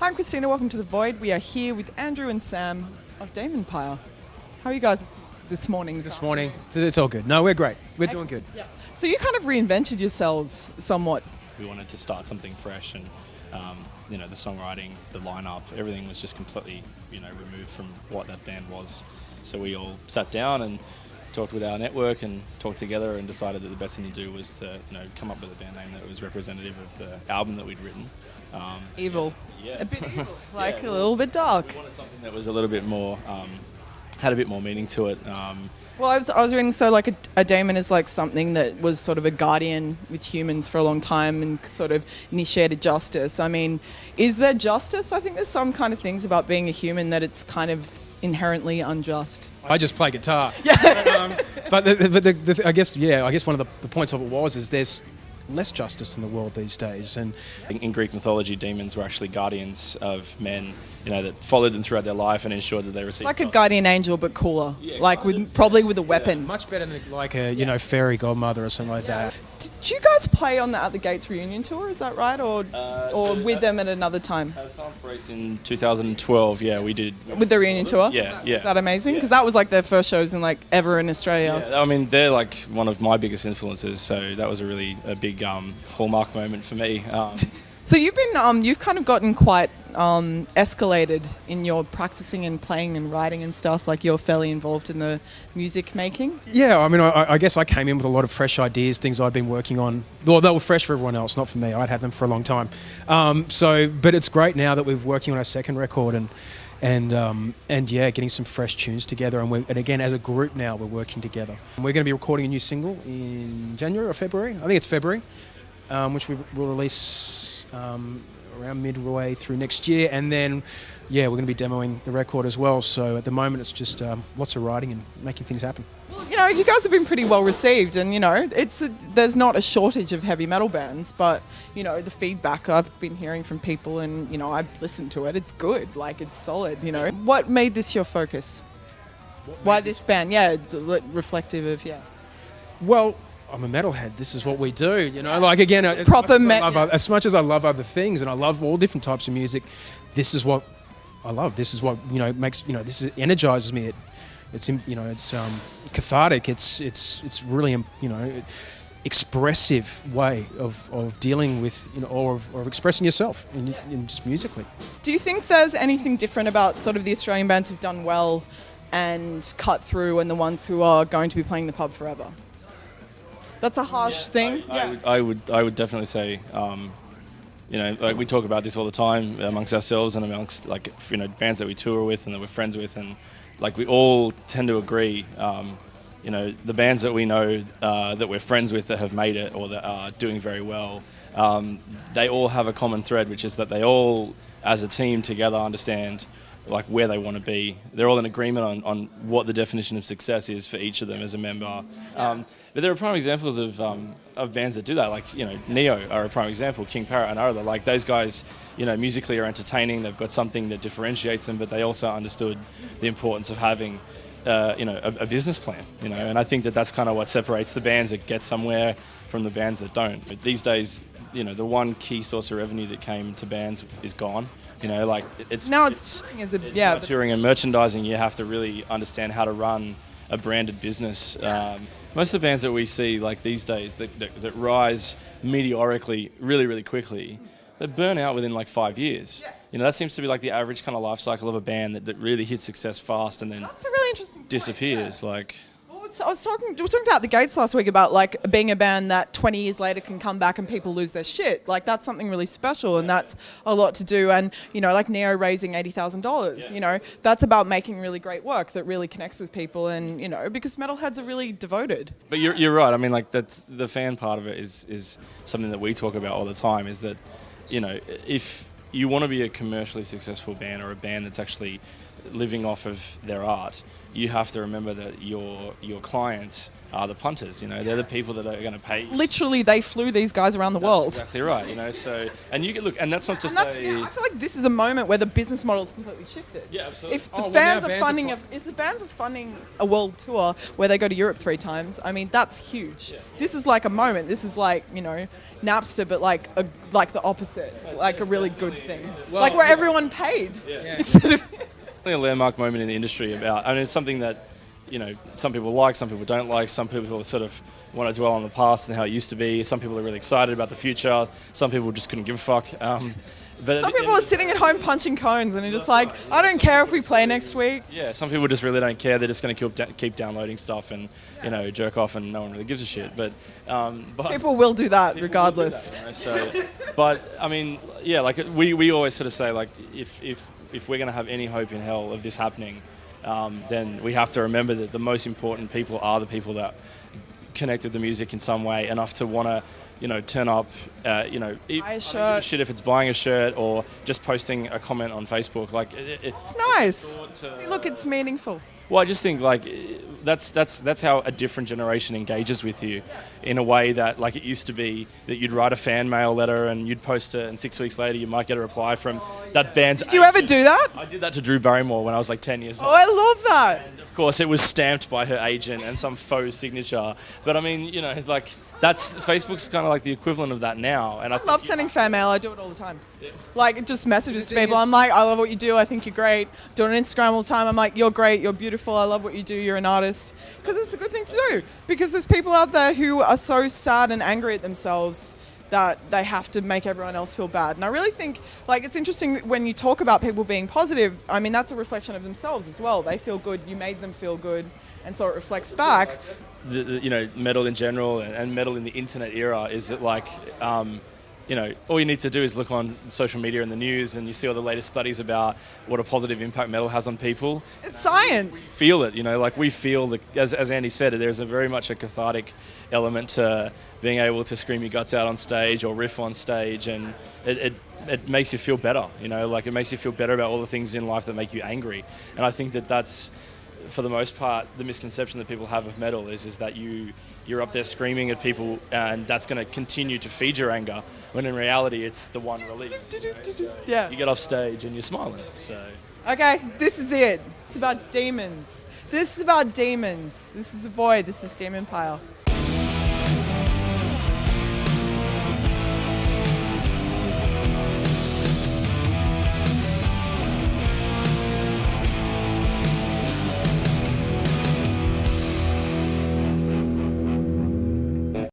Hi, I'm Christina. Welcome to The Void. We are here with Andrew and Sam of Daemon Pyre. How are you guys this morning? This morning, it's all good. No, we're great. We're doing good. Yeah. So you kind of reinvented yourselves somewhat. We wanted to start something fresh, and the songwriting, the lineup, everything was just completely removed from what that band was. So we all sat down and talked with our network and talked together and decided that the best thing to do was to come up with a band name that was representative of the album that we'd written. Evil. Yeah. A bit evil. A Yeah, little bit dark. We wanted something that was a little bit more, had a bit more meaning to it. Well, I was reading, so like a daemon is like something that was sort of a guardian with humans for a long time and sort of initiated justice. I mean, is there justice? I think there's some kind of things about being a human that it's kind of inherently unjust. I just play guitar. Yeah. I guess one of the points of it is there's less justice in the world these days. And in Greek mythology, demons were actually guardians of men, that followed them throughout their life and ensured that they received Like a justice. guardian angel, but cooler. Yeah, like probably with a weapon. much better than like a fairy godmother or something like that. Did you guys play on the At the Gates reunion tour? Is that right, or with them at another time? At Silent Breaks in 2012, yeah, we did. With the reunion tour? Yeah. Is that amazing? Because that was like their first shows in like ever in Australia. Yeah, I mean, they're like one of my biggest influences, so that was a big hallmark moment for me. So you've been you've kind of gotten quite escalated in your practicing and playing and writing and stuff. Like you're fairly involved in the music making. Yeah, I mean, I guess I came in with a lot of fresh ideas, things I'd been working on. Well, they were fresh for everyone else, not for me. I'd had them for a long time. But it's great now that we're working on our second record and getting some fresh tunes together. And again, as a group now, we're working together. We're going to be recording a new single in January or February. I think it's February, which we will release around midway through next year. And then, we're going to be demoing the record as well. So at the moment, it's just lots of writing and making things happen. Well, you guys have been pretty well received, and there's not a shortage of heavy metal bands, but the feedback I've been hearing from people, and I've listened to it. It's good, like it's solid. What made this your focus? Why this band? Yeah, reflective of Well, I'm a metalhead. This is what we do, Like again, proper as much as I love other things and I love all different types of music, this is what I love. This is what makes this energizes me. It's cathartic. It's really expressive way of dealing with or expressing yourself in just musically. Do you think there's anything different about sort of the Australian bands who've done well and cut through and the ones who are going to be playing the pub forever? That's a harsh thing. I would definitely say, like we talk about this all the time amongst ourselves and amongst bands that we tour with and that we're friends with, and like we all tend to agree. The bands that we know that we're friends with that have made it or that are doing very well, they all have a common thread, which is that they all, as a team together, understand like where they want to be. They're all in agreement on what the definition of success is for each of them as a member. But there are prime examples of bands that do that. Like Neo are a prime example. King Parrot and other. Like those guys, musically are entertaining. They've got something that differentiates them, but they also understood the importance of having a business plan. And I think that's kind of what separates the bands that get somewhere from the bands that don't. But these days, the one key source of revenue that came to bands is gone. It's touring and merchandising. You have to really understand how to run a branded business. Most of the bands that we see like these days that rise meteorically really, really quickly, they burn out within like 5 years. That seems to be like the average kind of life cycle of a band that really hits success fast and then That's a really interesting point, disappears. we were talking about the Gates last week about like being a band that 20 years later can come back and people lose their shit. Like that's something really special, and that's a lot to do. And like Neo raising $80,000. That's about making really great work that really connects with people, and because metalheads are really devoted. But you're right. I mean, like that's the fan part of it is something that we talk about all the time. Is that, if you want to be a commercially successful band or a band that's actually, living off of their art, you have to remember that your clients are the punters. You know, they're the people that are going to pay. Literally, they flew these guys around the world. Exactly right. You know, so and you can look, and that's not just I feel like this is a moment where the business model is completely shifted. Yeah, absolutely. If the bands are funding a world tour where they go to Europe 3 times, I mean that's huge. Yeah. This is like a moment. This is like, you know, Napster, but like the opposite, like a really good thing, like where everyone paid instead of. A landmark moment in the industry about. I mean, it's something that, you know, some people like, some people don't like, some people sort of want to dwell on the past and how it used to be. Some people are really excited about the future. Some people just couldn't give a fuck. But some people are sitting at home punching cones and are just like, I don't care if we play next week. Yeah, some people just really don't care. They're just going to keep downloading stuff and, you know, jerk off, and no one really gives a shit. But people will do that regardless. You know, so, but I mean, yeah, like we always sort of say, like, if we're going to have any hope in hell of this happening, then we have to remember that the most important people are the people that connect with the music in some way enough to want to, you know, turn up, you know, buy a shirt. Shit if it's buying a shirt or just posting a comment on Facebook. Like, it's nice. Look, it's meaningful. Well, I just think like that's how a different generation engages with you, in a way that, like, it used to be that you'd write a fan mail letter and you'd post it, and 6 weeks later you might get a reply from that band's. Did you ever do that? I did that to Drew Barrymore when I was like 10 years old. Oh, I love that. And of course, it was stamped by her agent and some faux signature. But I mean, you know, like, that's Facebook's kind of like the equivalent of that now. And I love sending fan mail. I do it all the time. Yeah. Like, just messages to people. I'm like, I love what you do. I think you're great. Do it on Instagram all the time. I'm like, you're great. You're beautiful. I love what you do. You're an artist. Because it's a good thing to do. Because there's people out there who are so sad and angry at themselves that they have to make everyone else feel bad. And I really think, like, it's interesting when you talk about people being positive. I mean, that's a reflection of themselves as well. They feel good. You made them feel good. And so it reflects back. You know, metal in general and metal in the internet era is that, like, you know, all you need to do is look on social media and the news, and you see all the latest studies about what a positive impact metal has on people. It's science. Feel it, you know, like we feel, as Andy said, there's a very much a cathartic element to being able to scream your guts out on stage or riff on stage, and it makes you feel better, you know, like it makes you feel better about all the things in life that make you angry. And I think that that's, for the most part, the misconception that people have of metal is that you're up there screaming at people and that's going to continue to feed your anger, when in reality it's the one release. You know? So yeah. You get off stage and you're smiling. So okay, this is it. It's about demons. This is about demons. This is the boy. This is Daemon Pyre.